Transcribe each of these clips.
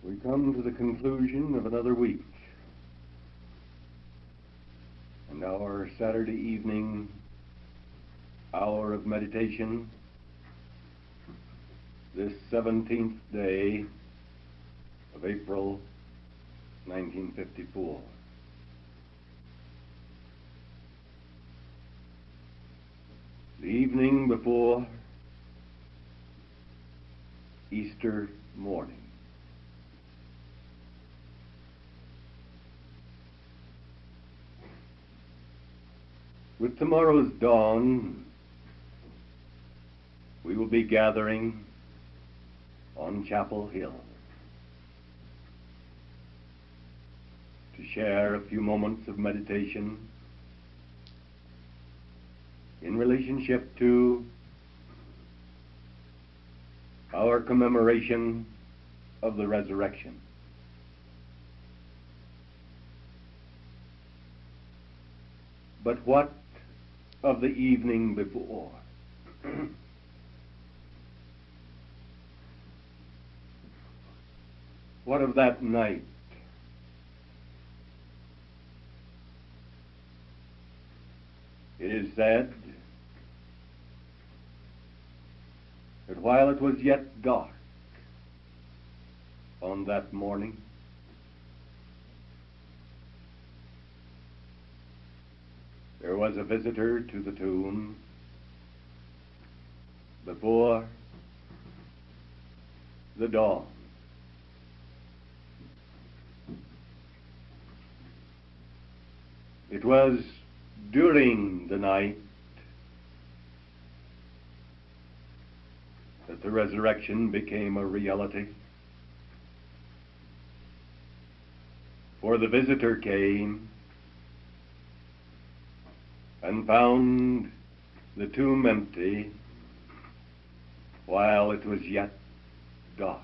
We come to the conclusion of another week, and our Saturday evening hour of meditation, this 17th day of April 1954. The evening before Easter morning. With tomorrow's dawn, we will be gathering on Chapel Hill to share a few moments of meditation in relationship to our commemoration of the resurrection. But what of the evening before? What of that night? It is said that while it was yet dark on that morning, there was a visitor to the tomb before the dawn. It was during the night that the resurrection became a reality. For the visitor came and found the tomb empty while it was yet dark.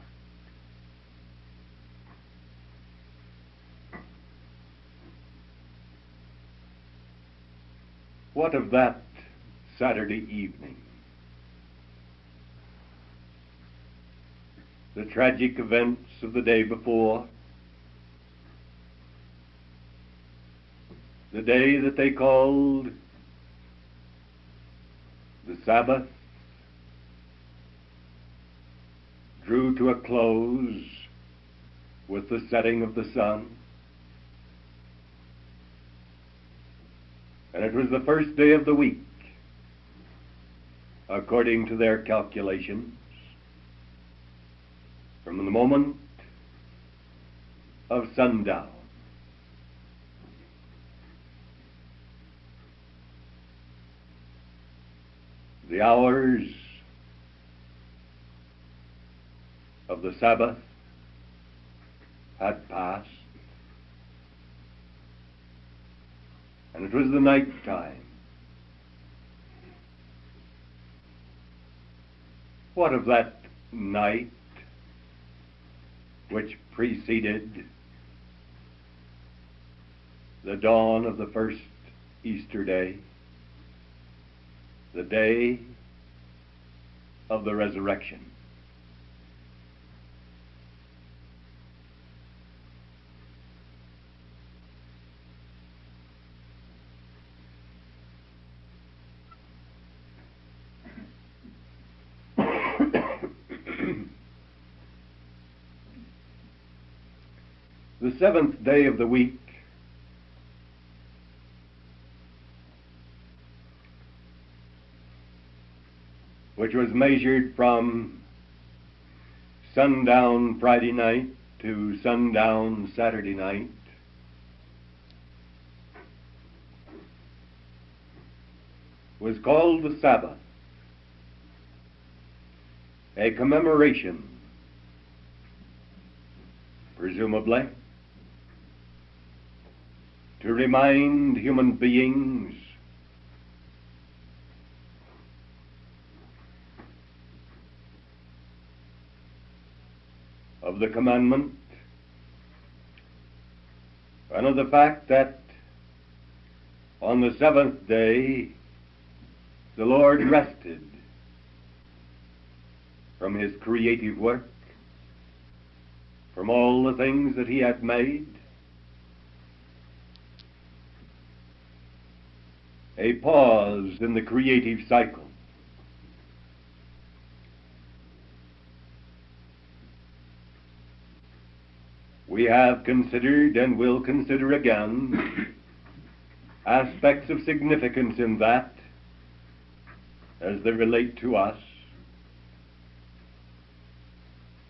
What of that Saturday evening? The tragic events of the day before, the day that they called the Sabbath, drew to a close with the setting of the sun. And it was the first day of the week, according to their calculations, from the moment of sundown. The hours of the Sabbath had passed, and it was the night time. What of that night which preceded the dawn of the first Easter day, the day of the resurrection? The seventh day of the week which was measured from sundown Friday night to sundown Saturday night, was called the Sabbath, a commemoration, presumably, to remind human beings of the commandment and of the fact that on the seventh day the Lord rested from his creative work from all the things that he had made, a pause in the creative cycle. We have considered and will consider again aspects of significance in that as they relate to us.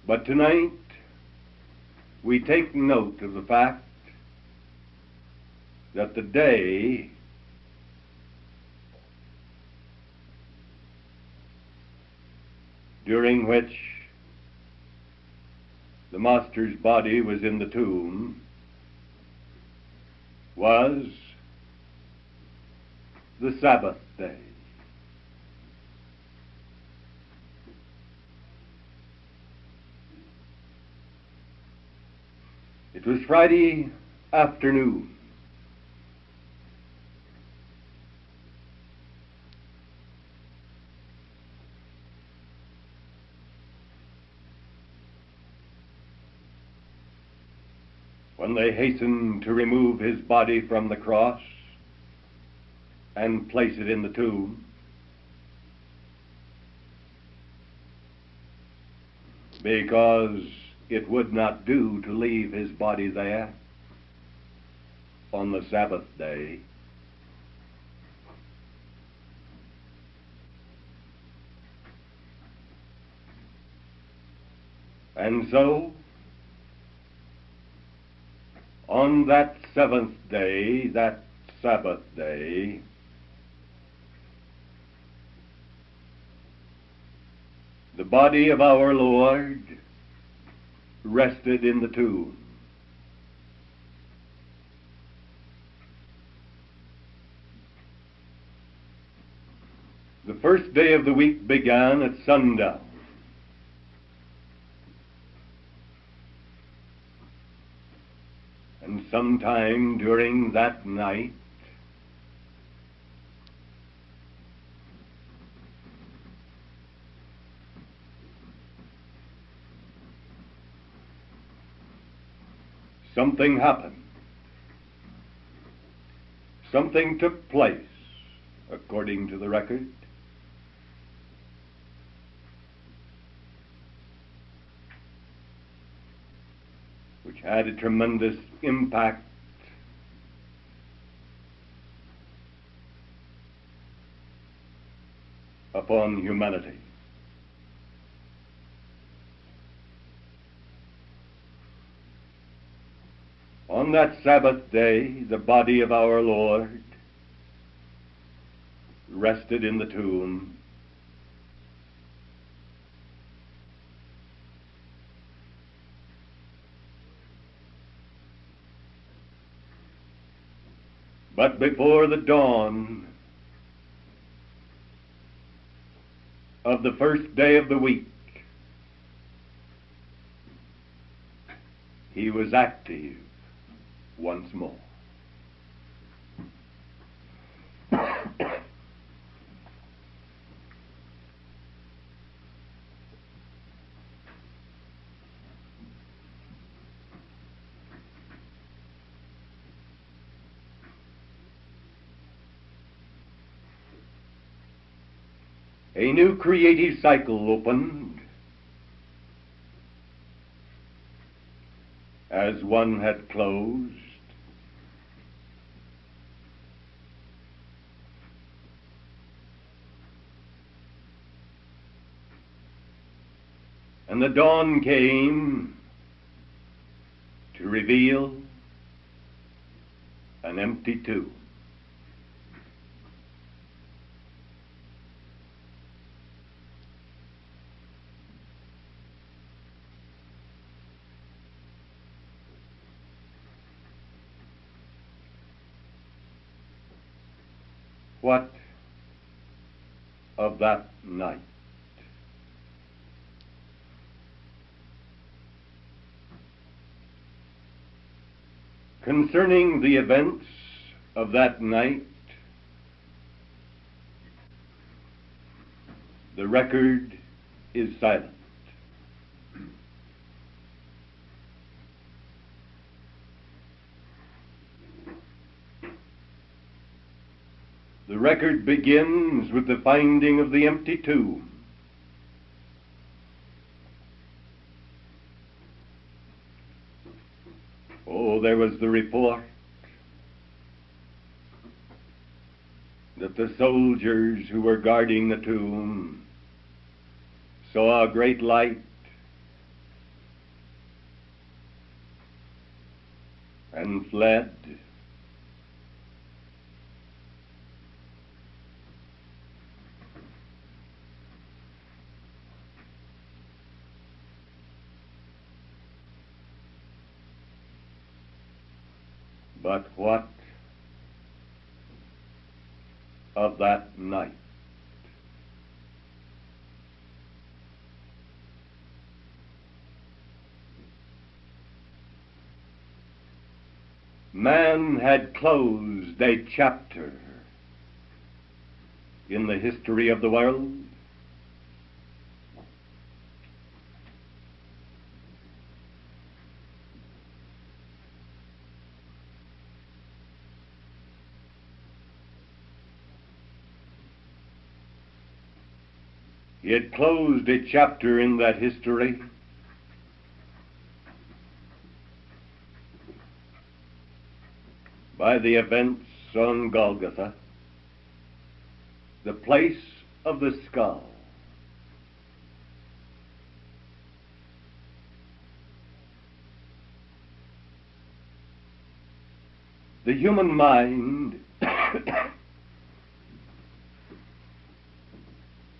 But tonight, we take note of the fact that the day during which the Master's body was in the tomb was the Sabbath day. It was Friday afternoon. When they hastened to remove his body from the cross and place it in the tomb, because it would not do to leave his body there on the Sabbath day. And so, on that seventh day, that Sabbath day, the body of our Lord rested in the tomb. The first day of the week began at sundown. And sometime during that night, something happened. Something took place, according to the record. Which had a tremendous impact upon humanity. On that Sabbath day, the body of our Lord rested in the tomb. But before the dawn of the first day of the week, he was active once more. A new creative cycle opened as one had closed. And the dawn came to reveal an empty tomb. What of that night? Concerning the events of that night, the record is silent. The record begins with the finding of the empty tomb. Oh, there was the report that the soldiers who were guarding the tomb saw a great light and fled. But what of that night? Man had closed a chapter in the history of the world. He had closed a chapter in that history by the events on Golgotha, the place of the skull. The human mind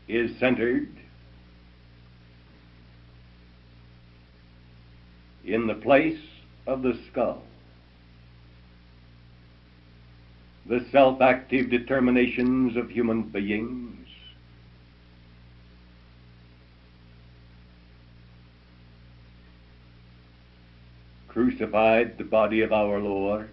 is centered in the place of the skull. The self-active determinations of human beings crucified the body of our Lord.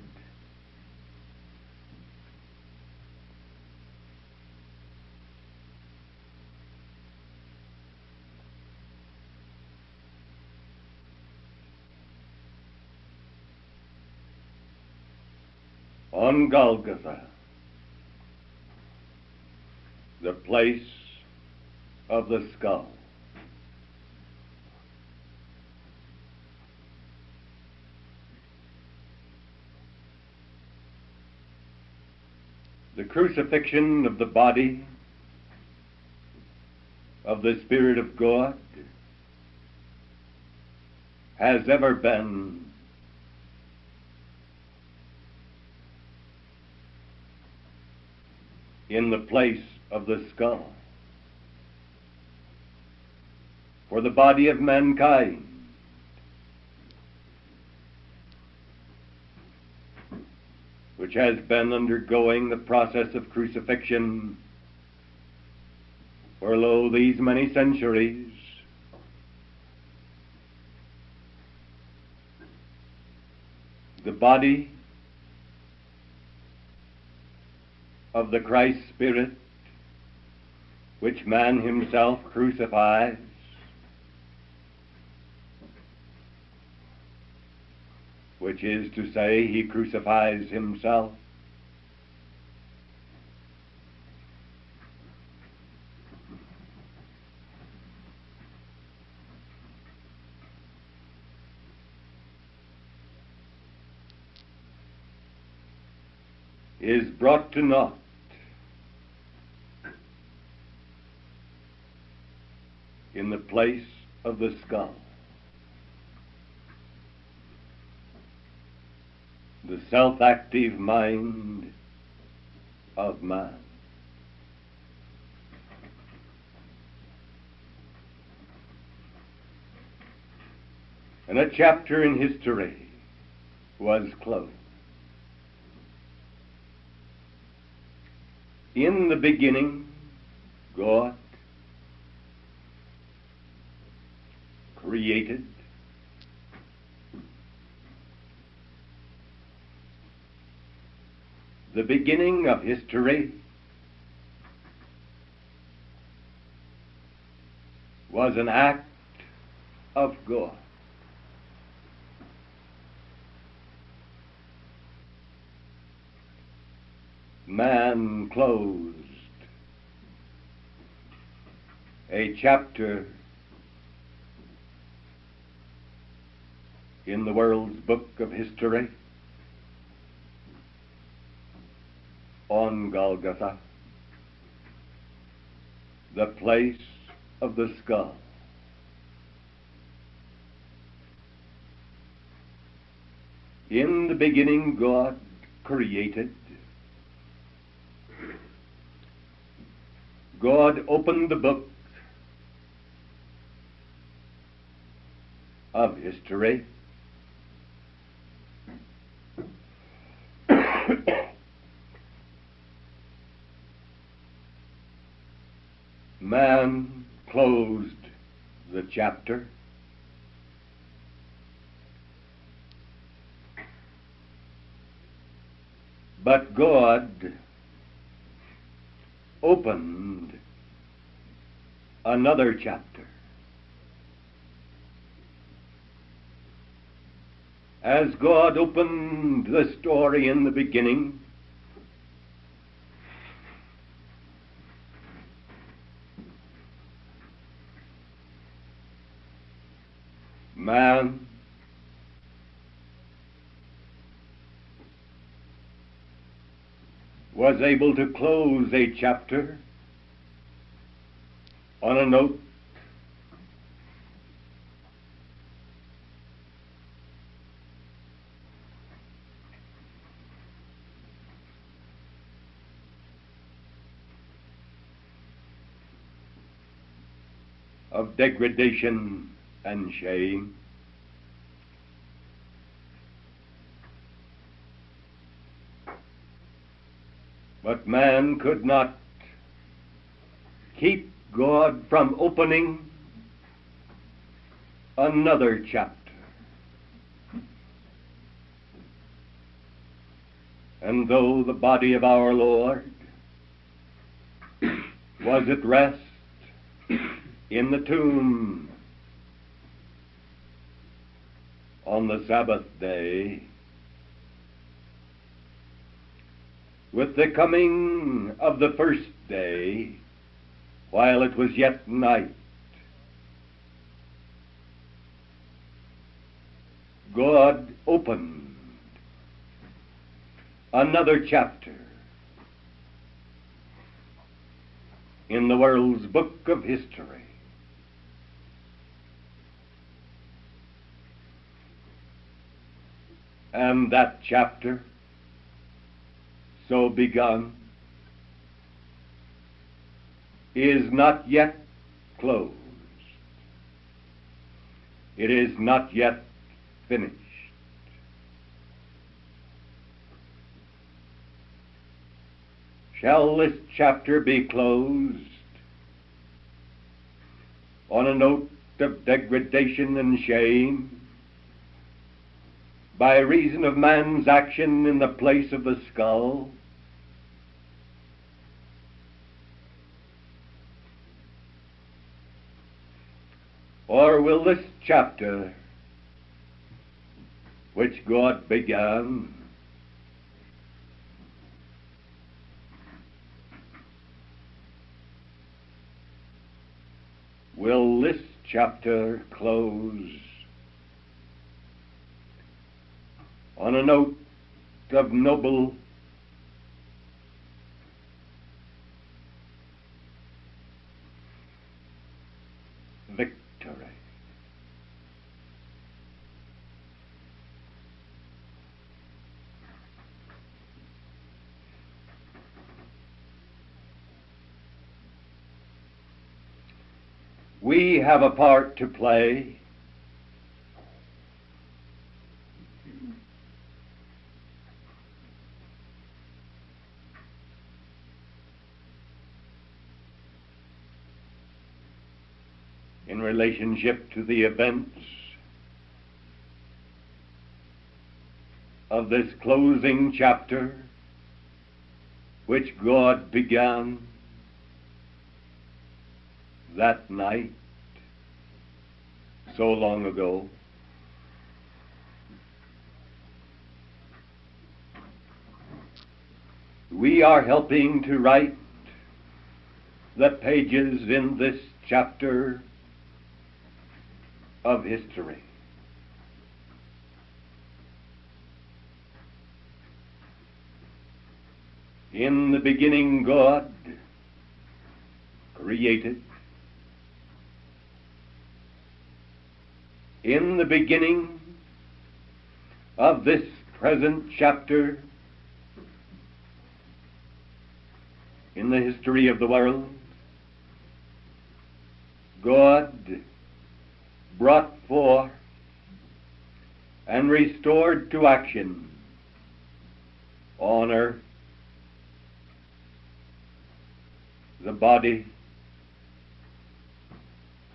On Golgotha, the place of the skull. The crucifixion of the body of the Spirit of God has ever been in the place of the skull. For the body of mankind which has been undergoing the process of crucifixion for lo these many centuries, the body of the Christ Spirit, which man himself crucifies, which is to say, he crucifies himself, is brought to naught in the place of the skull. The self-active mind of man. And a chapter in history was closed. In the beginning, God created the beginning of history was an act of God. man closed a chapter in the world's book of history on Golgotha, the place of the skull. In the beginning God created. God opened the book of history. Man closed the chapter. But God opened another chapter. As God opened the story in the beginning, man was able to close a chapter on a note of degradation and shame. But man could not keep God from opening another chapter. And though the body of our Lord was at rest in the tomb on the Sabbath day, with the coming of the first day, while it was yet night, God opened another chapter in the world's book of history. And that chapter, so begun, is not yet closed. It is not yet finished. Shall this chapter be closed on a note of degradation and shame by reason of man's action in the place of the skull? Or will this chapter, which God began, will this chapter close on a note of noble victory? We have a part to play. In relationship to the events of this closing chapter which God began that night so long ago. we are helping to write the pages in this chapter of history. In the beginning, God created. In the beginning of this present chapter in the history of the world, God brought forth and restored to action on earth the body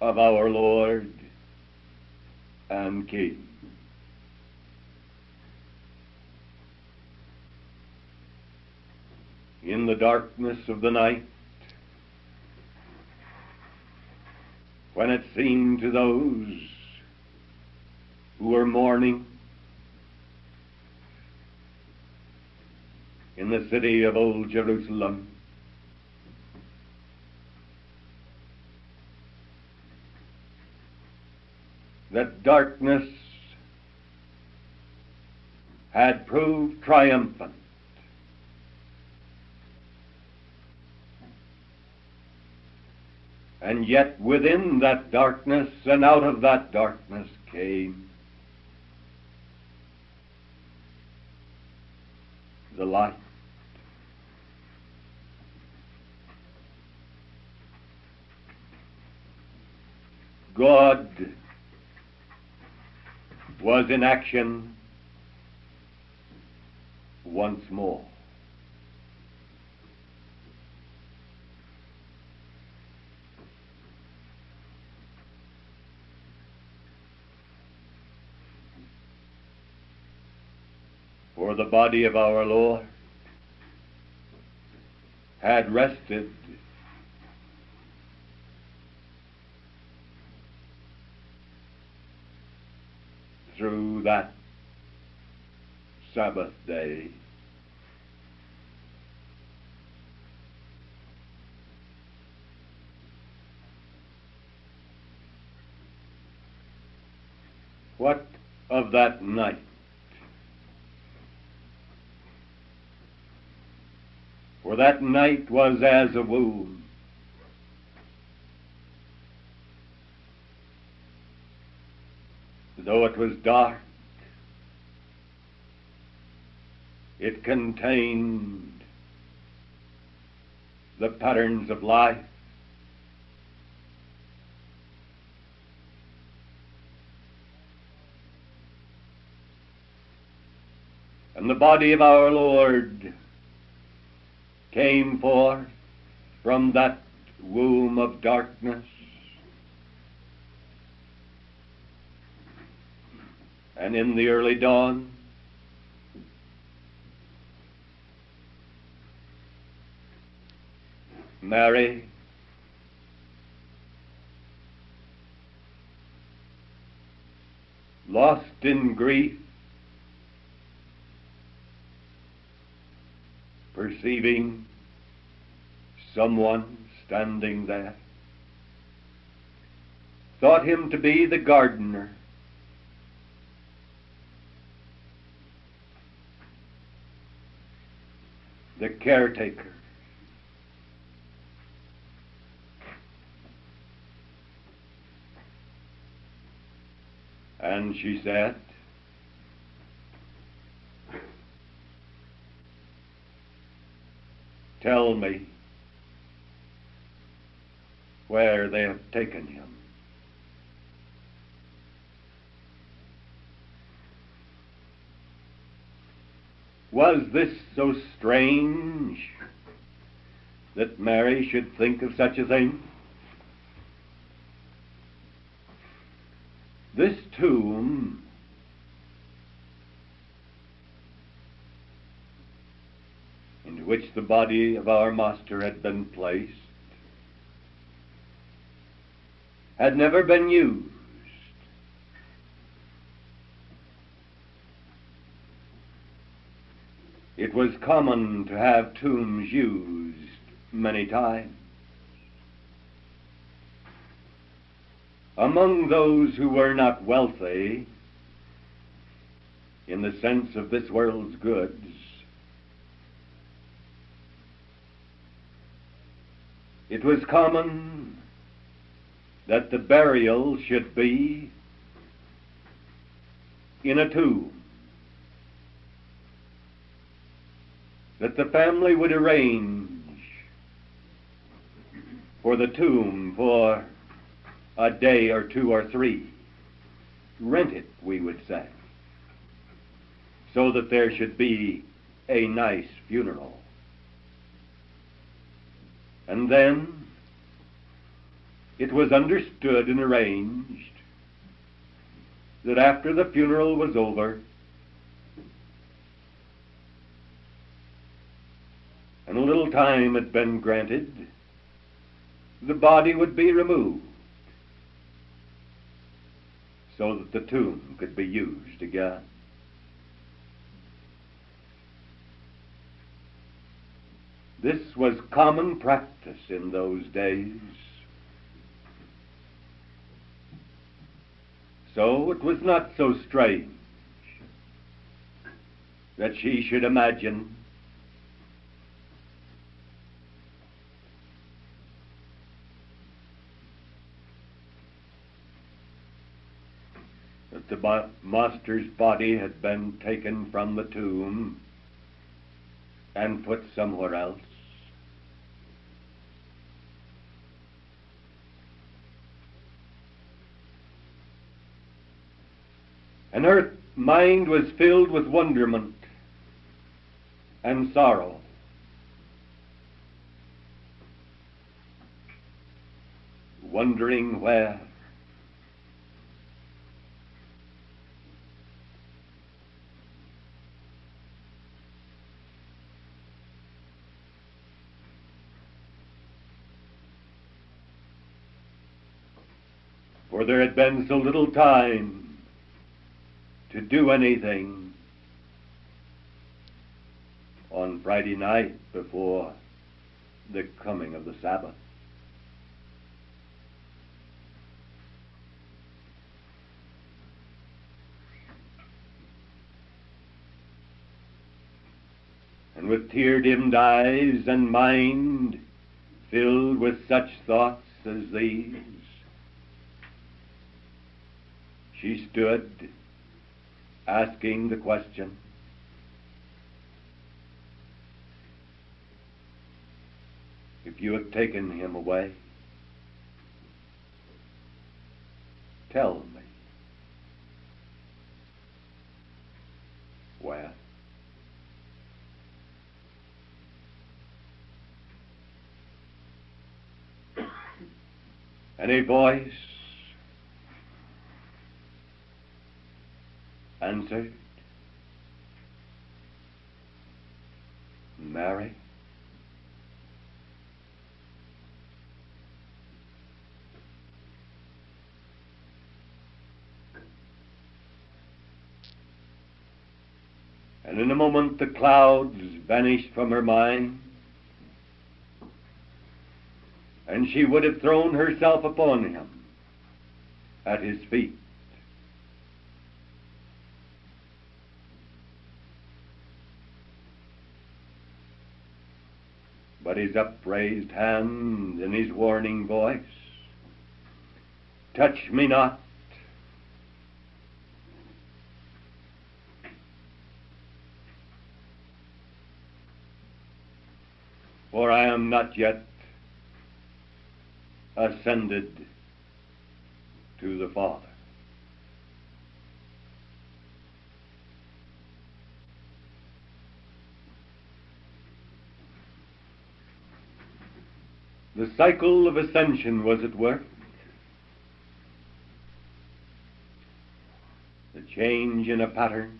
of our Lord and King. In the darkness of the night, when it seemed to those who were mourning in the city of old Jerusalem, that darkness had proved triumphant, and yet within that darkness and out of that darkness came the light. God was in action once more. For the body of our Lord had rested through that Sabbath day. What of that night? For that night was as a womb. Though it was dark, it contained the patterns of life. And the body of our Lord came forth from that womb of darkness, and in the early dawn Mary lost in grief, perceiving someone standing there, thought him to be the gardener. The caretaker. And she said, "Tell me where they have taken him." Was this so strange that Mary should think of such a thing? This tomb into which the body of our Master had been placed had never been used. It was common to have tombs used many times. Among those who were not wealthy in the sense of this world's goods, it was common that the burial should be in a tomb, that the family would arrange for the tomb for a day or two or three, rent it, we would say, so that there should be a nice funeral. And then it was understood and arranged that after the funeral was over, and a little time had been granted, the body would be removed so that the tomb could be used again. This was common practice in those days. So it was not so strange that she should imagine that the master's body had been taken from the tomb and put somewhere else. And her mind was filled with wonderment and sorrow. Wondering where for there had been so little time to do anything on Friday night before the coming of the Sabbath. And with tear-dimmed eyes and mind filled with such thoughts as these, she stood asking the question, if you have taken him away, tell me where. And a voice answered, Mary. And in a moment the clouds vanished from her mind, and she would have thrown herself upon him at his feet. But his upraised hand and his warning voice, touch me not, for I am not yet ascended to the Father. The cycle of ascension was at work. The change in a pattern.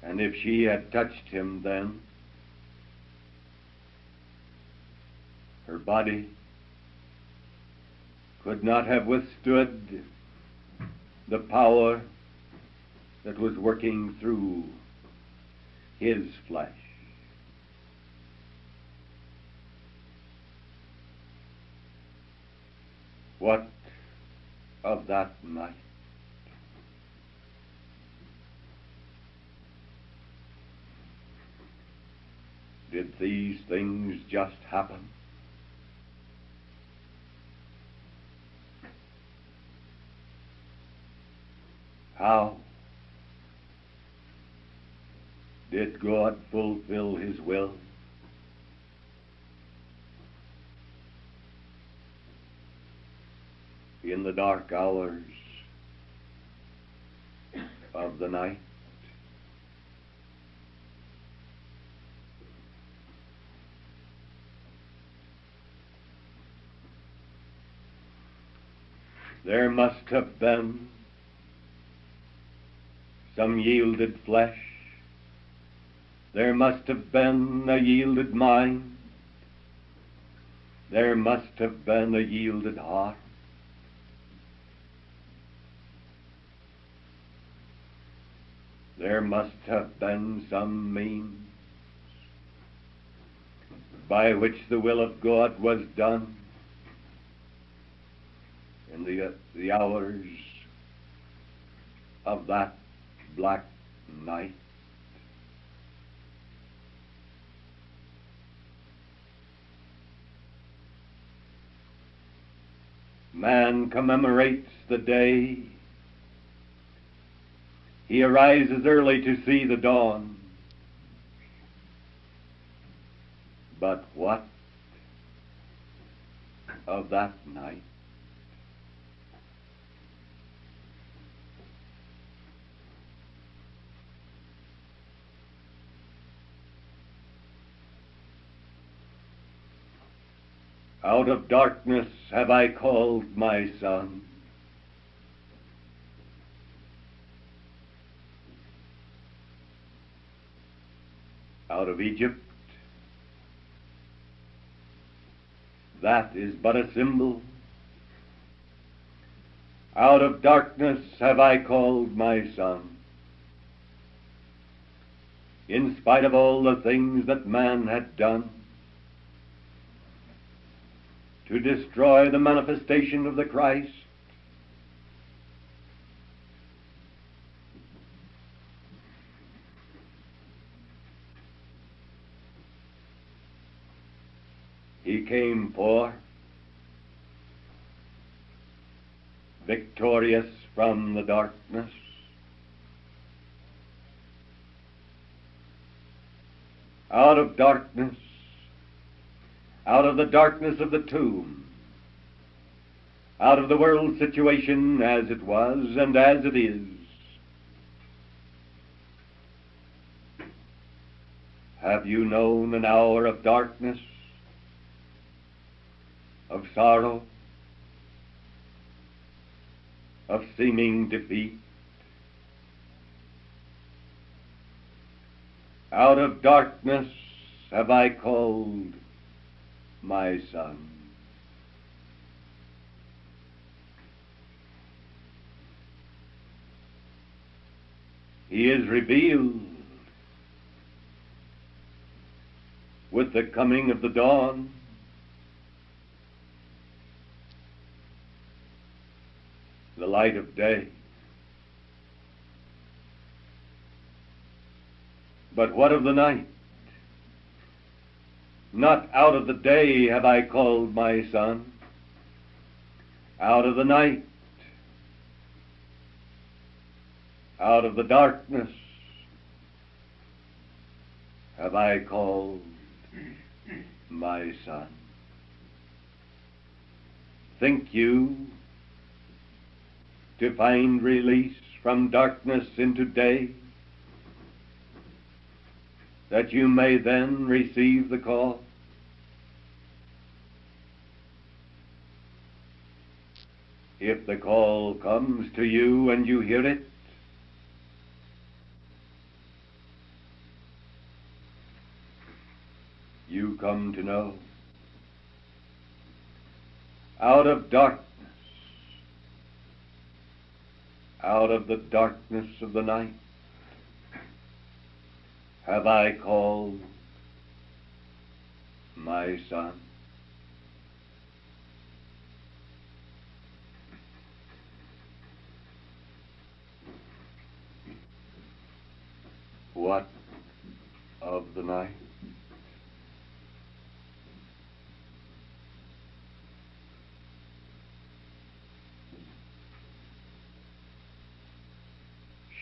And if she had touched him then, her body could not have withstood the power that was working through his flesh. What of that night? Did these things just happen? How did God fulfill his will? In the dark hours of the night. There must have been some yielded flesh. There must have been a yielded mind. There must have been a yielded heart. There must have been some means by which the will of God was done in the hours of that black night. Man commemorates the day. He arises early to see the dawn. But what of that night? Out of darkness have I called my son. Out of Egypt. That is but a symbol. Out of darkness have I called my son. In spite of all the things that man had done to destroy the manifestation of the Christ, he came forth victorious from the darkness. Out of darkness, out of the darkness of the tomb, out of the world situation as it was and as it is. Have you known an hour of darkness, of sorrow, of seeming defeat? Out of darkness have I called my son. He is revealed with the coming of the dawn. The light of day. But what of the night? Not out of the day have I called my son. Out of the night. Out of the darkness have I called my son. Think you to find release from darkness into day, that you may then receive the call? If the call comes to you and you hear it, you come to know. Out of darkness, out of the darkness of the night, have I called my son. What of the night?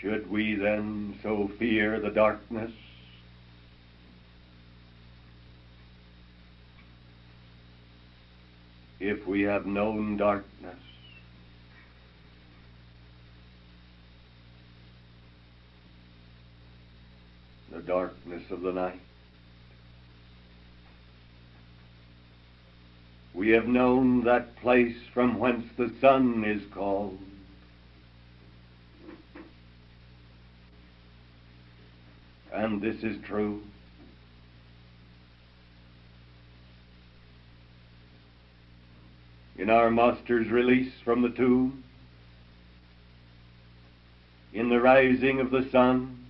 Should we then so fear the darkness? If we have known darkness, the darkness of the night, we have known that place from whence the sun is called. And this is true. In our Master's release from the tomb, in the rising of the sun,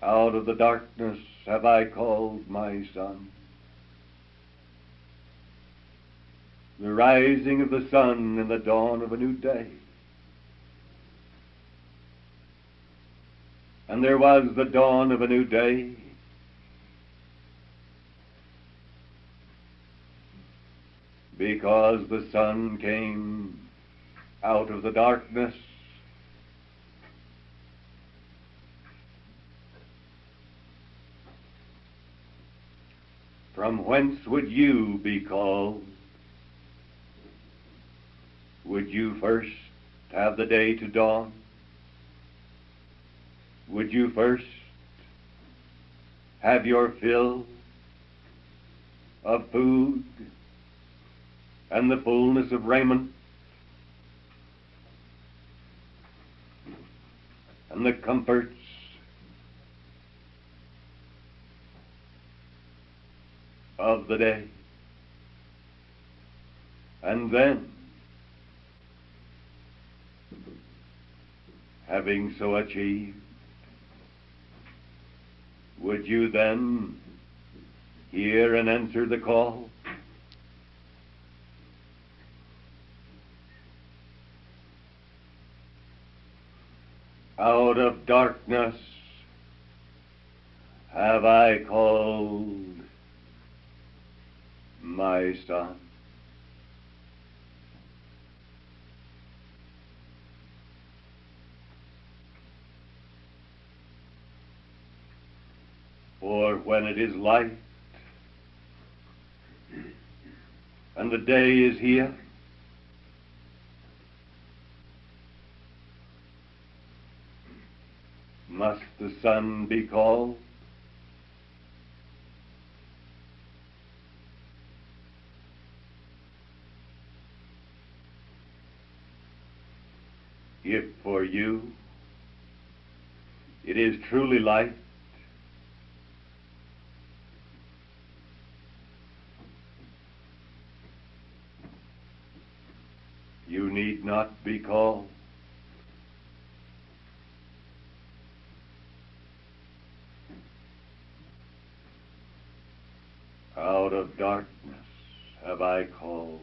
out of the darkness have I called my son. The rising of the sun and the dawn of a new day. And there was the dawn of a new day. Because the sun came out of the darkness. From whence would you be called? Would you first have the day to dawn? Would you first have your fill of food and the fullness of raiment and the comforts of the day? And then, having so achieved, would you then hear and answer the call? Out of darkness have I called my son. For when it is light and the day is here, must the sun be called? If for you it is truly light, you need not be called. Out of darkness have I called